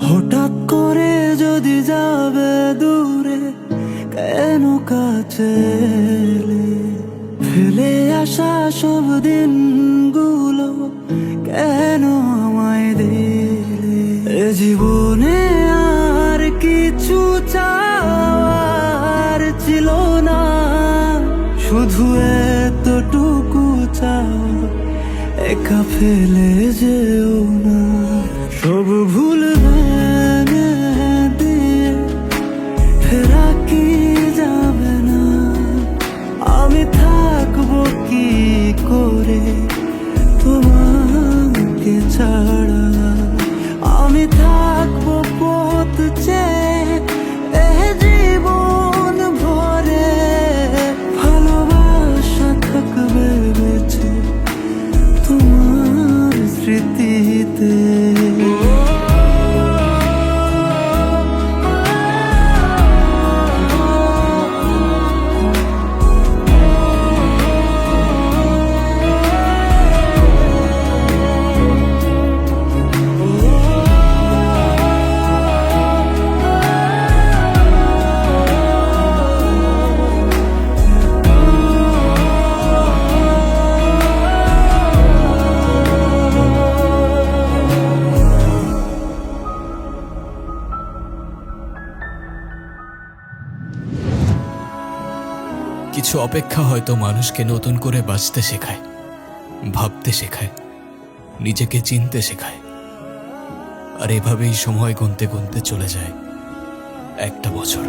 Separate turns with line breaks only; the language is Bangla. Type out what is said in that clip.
হঠাৎ করে যদি যাবে দূরে, কেন কাছে এলে? ফেলে আসা সব দিনগুলো কেন আমায় দিলে? এ জীবনে আর কিছু চাওয়ার ছিল না, শুধু এতটুকু চাও, একা ফেলে যেও না। সব ভুল ভেঙে দিয়ে ফেরা কি যাবে না? আমি থাকবো কি করে তোমাকে ছাড়া? আমি থাকবো পথ চেয়ে এ জীবন ভরে, ভালোবাসা থাকবে বেঁচে তোমার স্মৃতিতে।
কিছু অপেক্ষা হয়তো মানুষকে নতুন করে বাঁচতে শেখায়, ভাবতে শেখায়, নিজেকে চিনতে শেখায়। আর এভাবেই সময় গুনতে গুনতে চলে যায় একটা বছর।